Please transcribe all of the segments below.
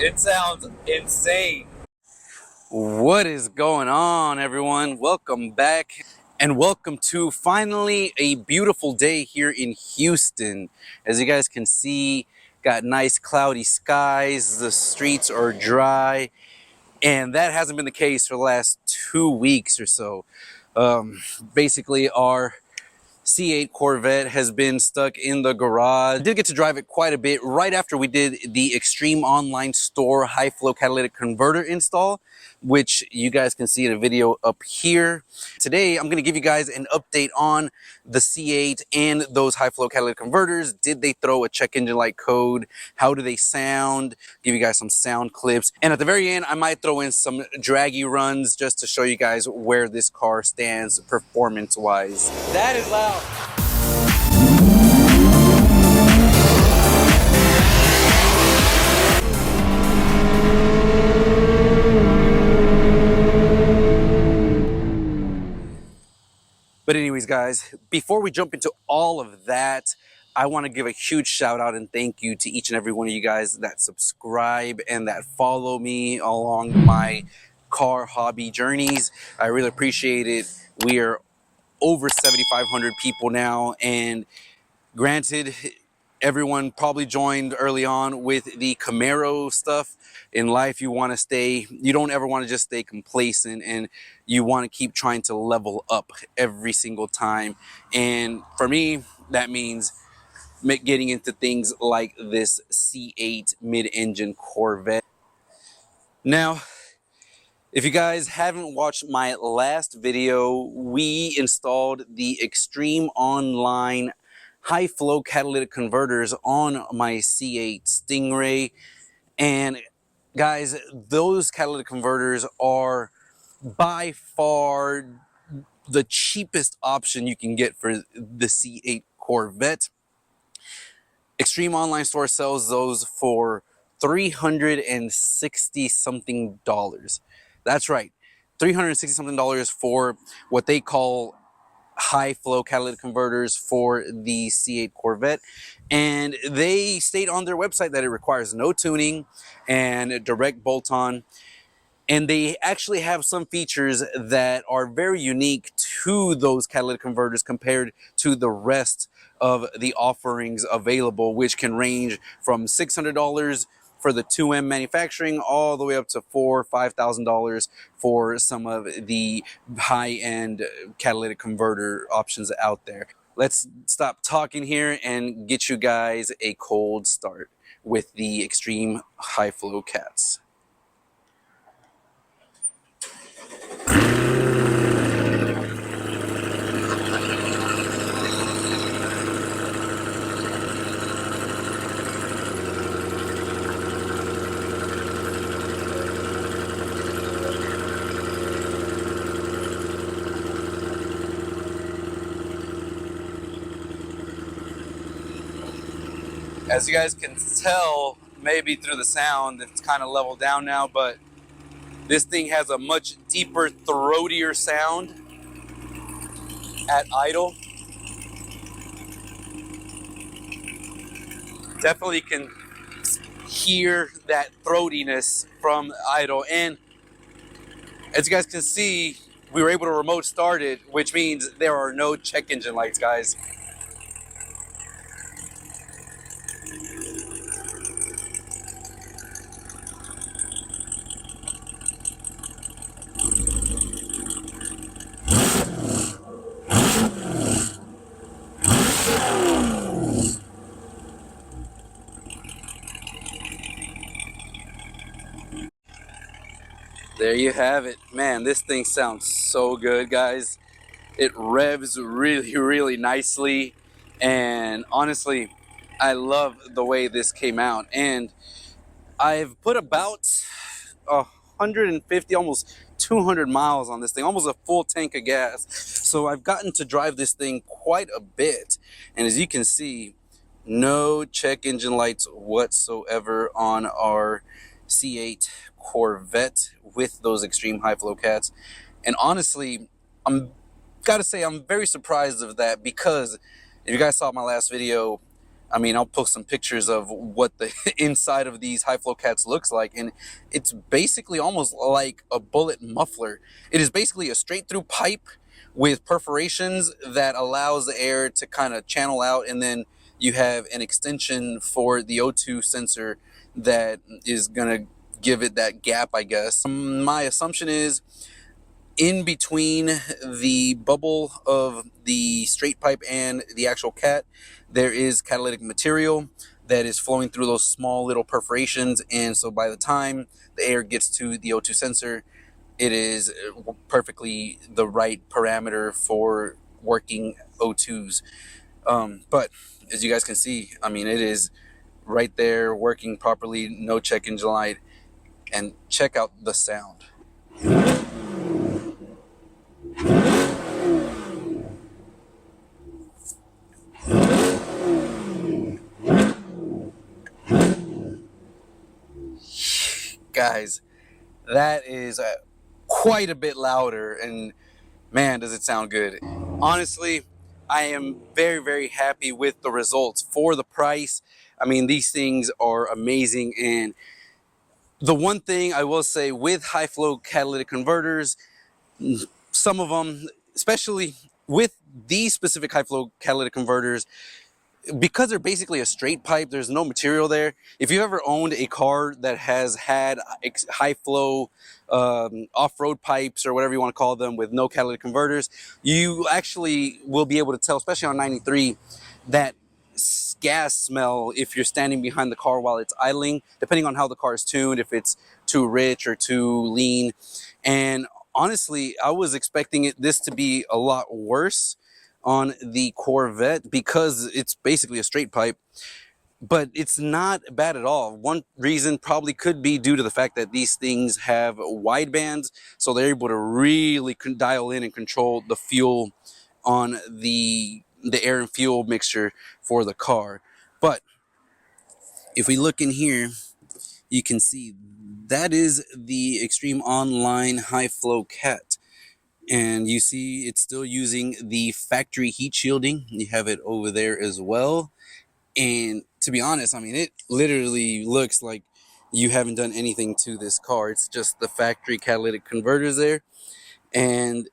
It sounds insane. What is going on, everyone? Welcome back and welcome to finally a beautiful day here in Houston. As you guys can see, got nice cloudy skies, the streets are dry, and that hasn't been the case for the last 2 weeks or so. Basically, our C8 Corvette has been stuck in the garage. I did get to drive it quite a bit right after we did the Extreme Online Store high flow catalytic converter install, which you guys can see in a video up here. Today, I'm going to give you guys an update on the C8 and those high flow catalytic converters. Did they throw a check engine light code? How do they sound? Give you guys some sound clips. And at the very end, I might throw in some draggy runs just to show you guys where this car stands performance-wise. That is loud. But anyways, guys, before we jump into all of that, I want to give a huge shout out and thank you to each and every one of you guys that subscribe and that follow me along my car hobby journeys. I really appreciate it. We are over 7,500 people now, and granted, everyone probably joined early on with the Camaro stuff. In life, you don't ever want to just stay complacent, and you want to keep trying to level up every single time. And for me, that means getting into things like this C8 mid-engine Corvette. Now, if you guys haven't watched my last video, we installed the Extreme Online high flow catalytic converters on my C8 Stingray. And guys, those catalytic converters are by far the cheapest option you can get for the C8 Corvette. Extreme Online Store sells those for $360 something. That's right, $360 something for what they call high flow catalytic converters for the C8 Corvette. And they state on their website that it requires no tuning and direct bolt-on. And they actually have some features that are very unique to those catalytic converters compared to the rest of the offerings available, which can range from $600 for the 2M manufacturing all the way up to $4,000 or $5,000 for some of the high-end catalytic converter options out there. Let's stop talking here and get you guys a cold start with the Extreme High Flow Cats. As you guys can tell, maybe through the sound, it's kind of leveled down now, but this thing has a much deeper, throatier sound at idle. Definitely can hear that throatiness from idle. And as you guys can see, we were able to remote start it, which means there are no check engine lights, guys. There you have it. Man, this thing sounds so good, guys. It revs really, really nicely. And honestly, I love the way this came out. And I've put about 150, almost 200 miles on this thing, almost a full tank of gas. So I've gotten to drive this thing quite a bit. And as you can see, no check engine lights whatsoever on our C8 Corvette with those extreme high flow cats. And honestly, gotta say I'm very surprised of that, because if you guys saw my last video, I mean, I'll post some pictures of what the inside of these high flow cats looks like, and it's basically almost like a bullet muffler. It is basically a straight through pipe with perforations that allows the air to kind of channel out, and then you have an extension for the O2 sensor that is gonna give it that gap, I guess. My assumption is in between the bubble of the straight pipe and the actual cat, there is catalytic material that is flowing through those small little perforations, and so by the time the air gets to the O2 sensor, it is perfectly the right parameter for working O2s. But as you guys can see, I mean, it is right there working properly, no check engine light, and check out the sound. Guys, that is quite a bit louder, and man, does it sound good. Honestly, I am very, very happy with the results for the price. I mean, these things are amazing, and the one thing I will say with high flow catalytic converters, some of them, especially with these specific high flow catalytic converters, because they're basically a straight pipe, there's no material there. If you've ever owned a car that has had high flow off-road pipes or whatever you want to call them with no catalytic converters, you actually will be able to tell, especially on 93, that gas smell if you're standing behind the car while it's idling, depending on how the car is tuned, if it's too rich or too lean. And honestly, I was expecting this to be a lot worse on the Corvette because it's basically a straight pipe, but it's not bad at all. One reason probably could be due to the fact that these things have wide bands, so they're able to really dial in and control the fuel on the air and fuel mixture for the car. But if we look in here, you can see that is the Extreme Online High Flow Cat. And you see it's still using the factory heat shielding. You have it over there as well. And to be honest, I mean, it literally looks like you haven't done anything to this car. It's just the factory catalytic converters there. And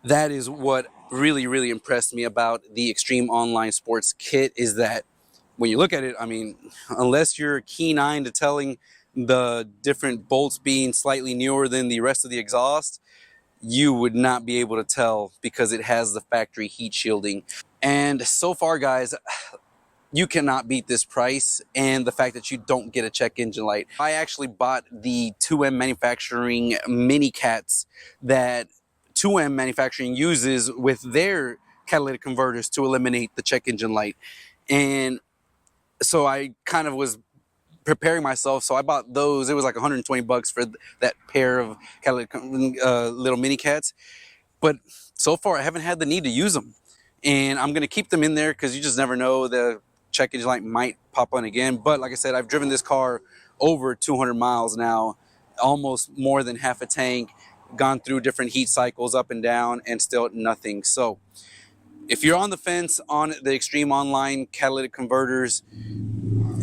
that is what really, really impressed me about the Extreme Online Sports Kit, is that when you look at it, I mean, unless you're keen-eyed to telling the different bolts being slightly newer than the rest of the exhaust, you would not be able to tell because it has the factory heat shielding. And so far, guys, you cannot beat this price and the fact that you don't get a check engine light. I actually bought the 2M Manufacturing mini cats that 2M Manufacturing uses with their catalytic converters to eliminate the check engine light. And so I kind of was preparing myself, so I bought those. It was like 120 bucks for that pair of catalytic little mini cats. But so far I haven't had the need to use them, and I'm gonna keep them in there because you just never know, the check engine light might pop on again. But like I said, I've driven this car over 200 miles now, almost more than half a tank, gone through different heat cycles up and down, and still nothing. So if you're on the fence on the Extreme Online catalytic converters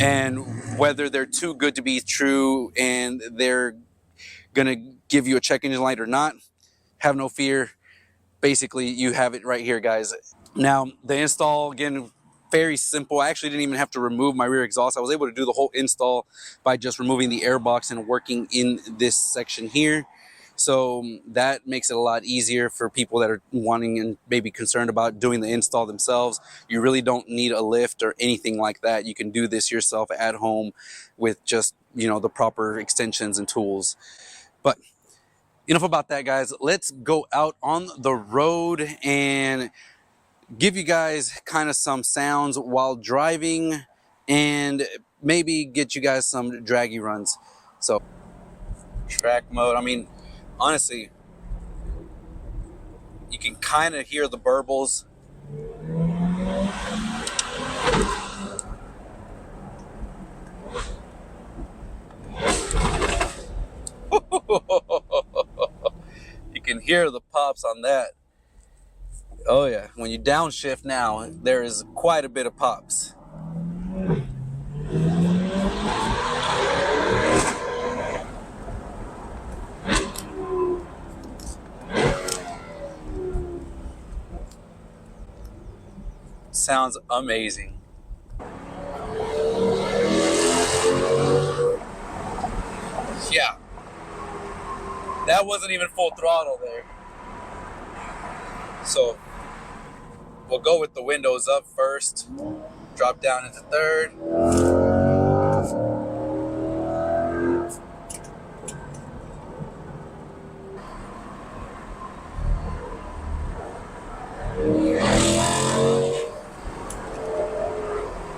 and whether they're too good to be true and they're gonna give you a check engine light or not, have no fear. Basically, you have it right here, guys. Now, the install, again, very simple. I actually didn't even have to remove my rear exhaust. I was able to do the whole install by just removing the air box and working in this section here. So that makes it a lot easier for people that are wanting and maybe concerned about doing the install themselves. You really don't need a lift or anything like that. You can do this yourself at home with just, you know, the proper extensions and tools. But enough about that, guys. Let's go out on the road and give you guys kind of some sounds while driving and maybe get you guys some draggy runs. So track mode, I mean, honestly, you can kind of hear the burbles. You can hear the pops on that. Oh yeah, when you downshift now, there is quite a bit of pops. Sounds amazing. Yeah, that wasn't even full throttle there. So we'll go with the windows up first, drop down into third.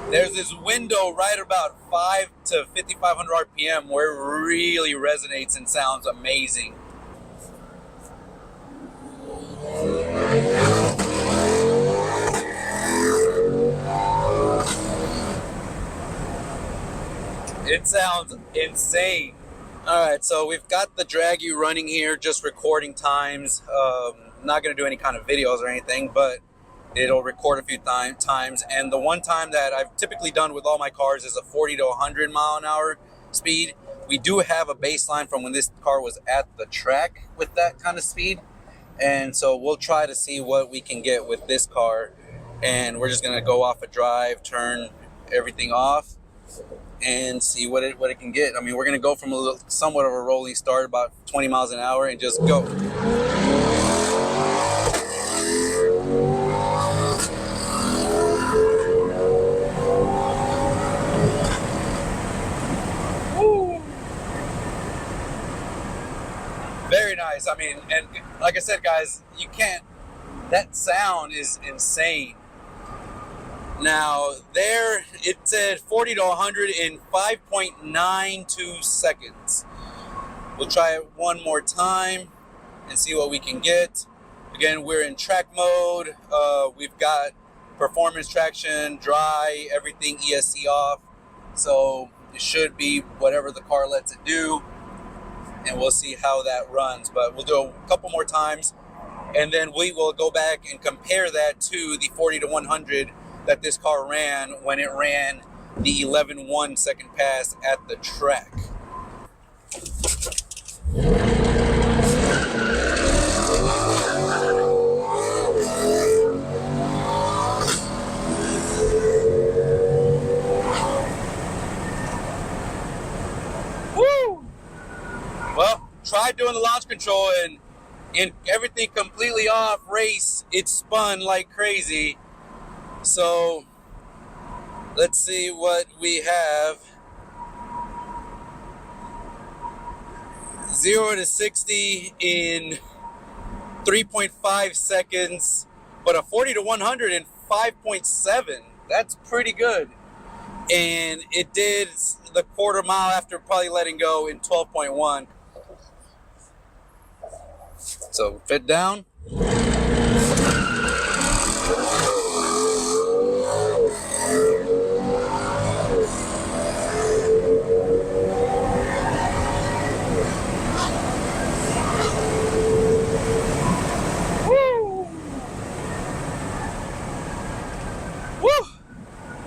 There's this window right about 5 to 5,500 RPM where it really resonates and sounds amazing. It sounds insane. All right, so we've got the Draggy running here, just recording times. Not going to do any kind of videos or anything, but it'll record a few times. And the one time that I've typically done with all my cars is a 40 to 100 mile an hour speed. We do have a baseline from when this car was at the track with that kind of speed. And so we'll try to see what we can get with this car. And we're just going to go off a drive, turn everything off, and see what it can get. I mean, we're going to go from somewhat of a rolling start, about 20 miles an hour, and just go. Very nice. I mean, and like I said, guys, you can't, that sound is insane. Now, there, it said 40 to 100 in 5.92 seconds. We'll try it one more time and see what we can get. Again, we're in track mode. We've got performance traction, dry, everything ESC off. So it should be whatever the car lets it do. And we'll see how that runs. But we'll do a couple more times. And then we will go back and compare that to the 40 to 100 that this car ran when it ran the 11.1 second pass at the track. Woo! Well, tried doing the launch control and everything completely off race. It spun like crazy. So let's see what we have. 0 to 60 in 3.5 seconds, but a 40 to 100 in 5.7. That's pretty good. And it did the quarter mile after probably letting go in 12.1. So fit down.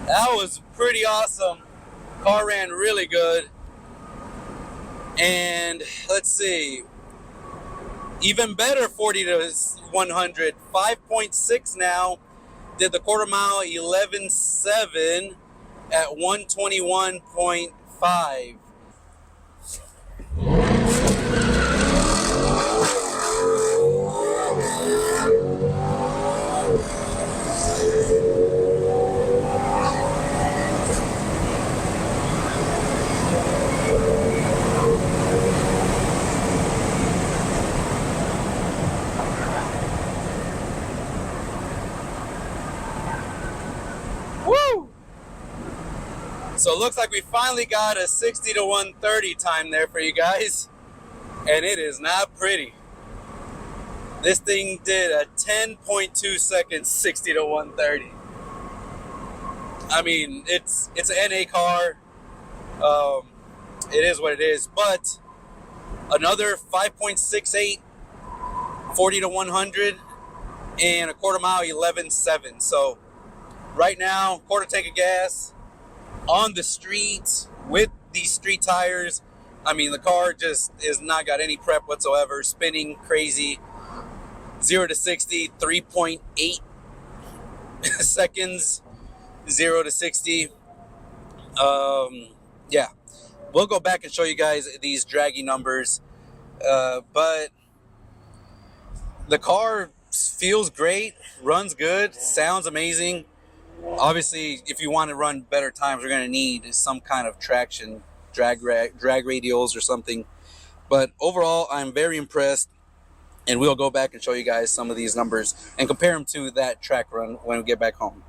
That was pretty awesome. Car ran really good. And let's see, even better 40 to 100, 5.6 now. Did the quarter mile 11.7 at 121.5. So it looks like we finally got a 60 to 130 time there for you guys. And it is not pretty. This thing did a 10.2 seconds 60 to 130. I mean, it's an NA car. It is what it is. But another 5.68, 40 to 100, and a quarter mile 11.7. So right now, quarter tank of gas on the street with these street tires. I mean, the car just is not got any prep whatsoever, spinning crazy. 0 to 60, 3.8 seconds, 0 to 60. Yeah, we'll go back and show you guys these draggy numbers. But the car feels great, runs good, sounds amazing. Obviously, if you want to run better times, you're going to need some kind of traction, drag radials or something. But overall, I'm very impressed, and we'll go back and show you guys some of these numbers and compare them to that track run when we get back home.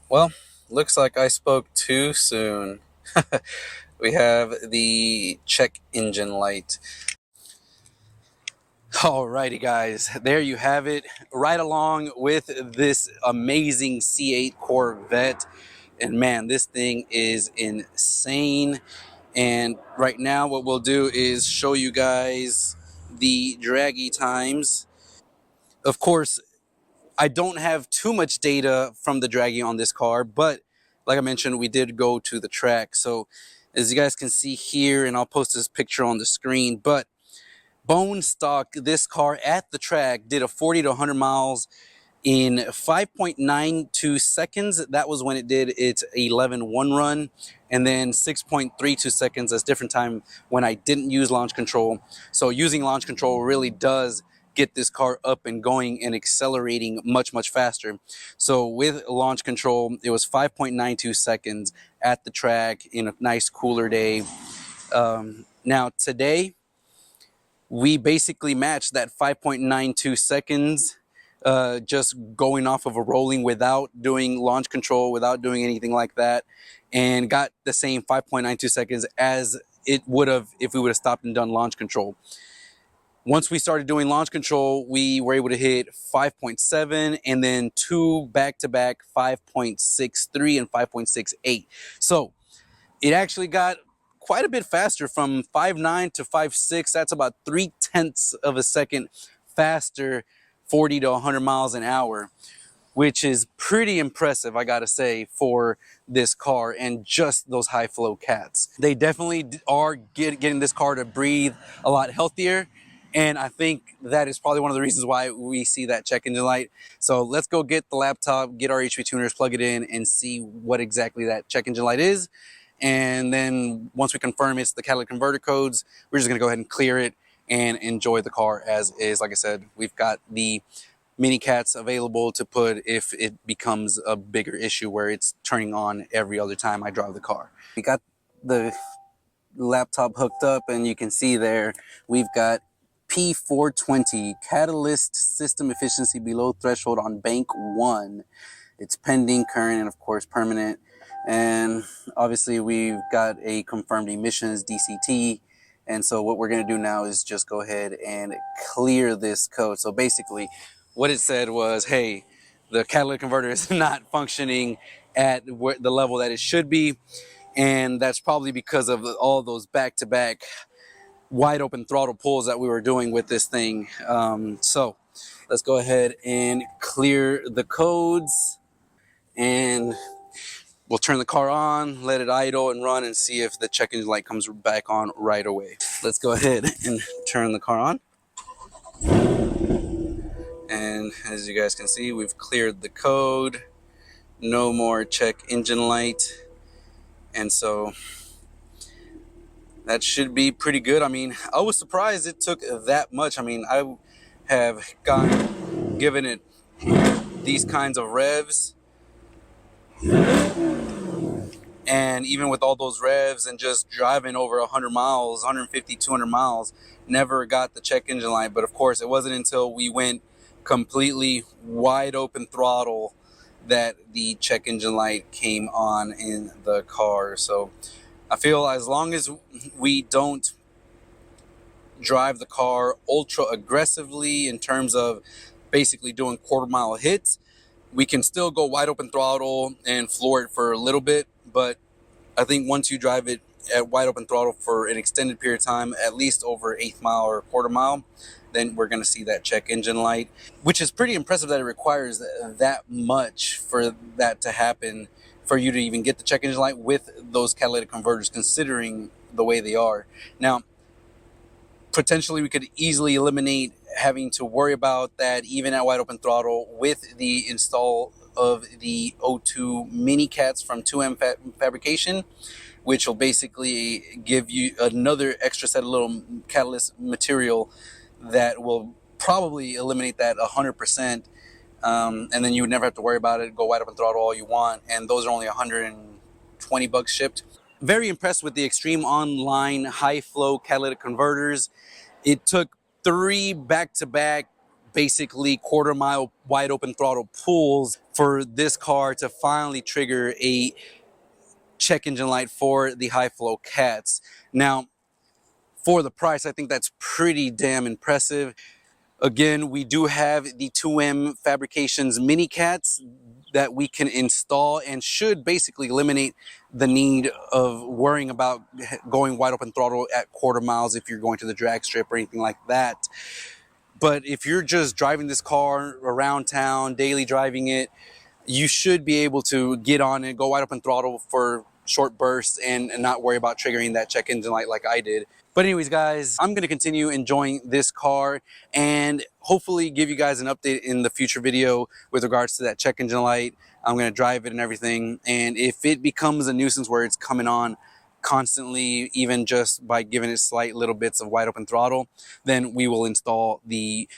Well, looks like I spoke too soon. We have the check engine light. Alrighty guys, there you have it, right along with this amazing C8 Corvette. And man, this thing is insane. And right now what we'll do is show you guys the draggy times. Of course, I don't have too much data from the draggy on this car, but like I mentioned, we did go to the track. So as you guys can see here, and I'll post this picture on the screen, but bone stock, this car at the track did a 40 to 100 miles in 5.92 seconds. That was when it did its 11-1 run. And then 6.32 seconds, that's different time when I didn't use launch control. So using launch control really does get this car up and going and accelerating much, much faster. So with launch control, it was 5.92 seconds at the track in a nice cooler day. Now today, we basically matched that 5.92 seconds, just going off of a rolling without doing launch control, without doing anything like that, and got the same 5.92 seconds as it would have if we would have stopped and done launch control. Once we started doing launch control, we were able to hit 5.7 and then two back-to-back 5.63 and 5.68. So it actually got quite a bit faster from 5.9 to 5.6. That's about 0.3 of a second faster, 40 to 100 miles an hour, which is pretty impressive, I gotta say, for this car and just those high flow cats. They definitely are getting this car to breathe a lot healthier. And I think that is probably one of the reasons why we see that check engine light. So let's go get the laptop, get our HV tuners, plug it in, and see what exactly that check engine light is. And then once we confirm it's the catalytic converter codes, we're just gonna go ahead and clear it and enjoy the car as is. Like I said, we've got the mini cats available to put if it becomes a bigger issue where it's turning on every other time I drive the car. We got the laptop hooked up, and you can see there we've got P420 catalyst system efficiency below threshold on bank 1. It's pending, current, and of course permanent. And obviously we've got a confirmed emissions DCT. And so what we're going to do now is just go ahead and clear this code. So basically what it said was, hey, the catalytic converter is not functioning at the level that it should be. And that's probably because of all those back-to-back wide open throttle pulls that we were doing with this thing. So let's go ahead and clear the codes, and we'll turn the car on, let it idle and run, and see if the check engine light comes back on right away. Let's go ahead and turn the car on. And as you guys can see, we've cleared the code. No more check engine light. And so that should be pretty good. I mean, I was surprised it took that much. I mean, I have given it these kinds of revs, and even with all those revs and just driving over 100 miles, 150, 200 miles, never got the check engine light. But of course, it wasn't until we went completely wide open throttle that the check engine light came on in the car. So I feel as long as we don't drive the car ultra aggressively in terms of basically doing quarter-mile hits, we can still go wide open throttle and floor it for a little bit. But I think once you drive it at wide open throttle for an extended period of time, at least over 1/8 mile or quarter mile, then we're going to see that check engine light, which is pretty impressive that it requires that much for that to happen, for you to even get the check engine light with those catalytic converters, considering the way they are. Now, potentially we could easily eliminate having to worry about that even at wide open throttle with the install of the O2 mini cats from 2M Fabrication, which will basically give you another extra set of little catalyst material that will probably eliminate that 100%. And then you would never have to worry about it. Go wide open throttle all you want. And those are only 120 bucks shipped. Very impressed with the Extreme Online high flow catalytic converters. It took 3 back-to-back, basically quarter-mile wide open throttle pulls for this car to finally trigger a check engine light for the high flow cats. Now, for the price, I think that's pretty damn impressive. Again, we do have the 2M Fabrications mini cats that we can install and should basically eliminate the need of worrying about going wide open throttle at quarter miles if you're going to the drag strip or anything like that. But if you're just driving this car around town, daily driving it, you should be able to get on it, go wide open throttle for short bursts and not worry about triggering that check engine light like I did. But anyways, guys, I'm going to continue enjoying this car and hopefully give you guys an update in the future video with regards to that check engine light. I'm going to drive it and everything. And if it becomes a nuisance where it's coming on constantly, even just by giving it slight little bits of wide open throttle, then we will install the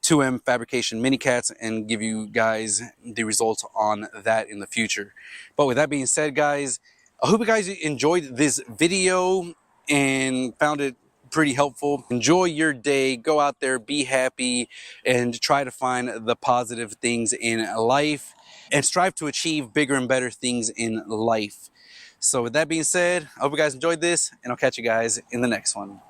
2M Fabrication mini cats and give you guys the results on that in the future. But with that being said, guys, I hope you guys enjoyed this video and found it pretty helpful. Enjoy your day, go out there, be happy, and try to find the positive things in life and strive to achieve bigger and better things in life. So with that being said, I hope you guys enjoyed this, and I'll catch you guys in the next one.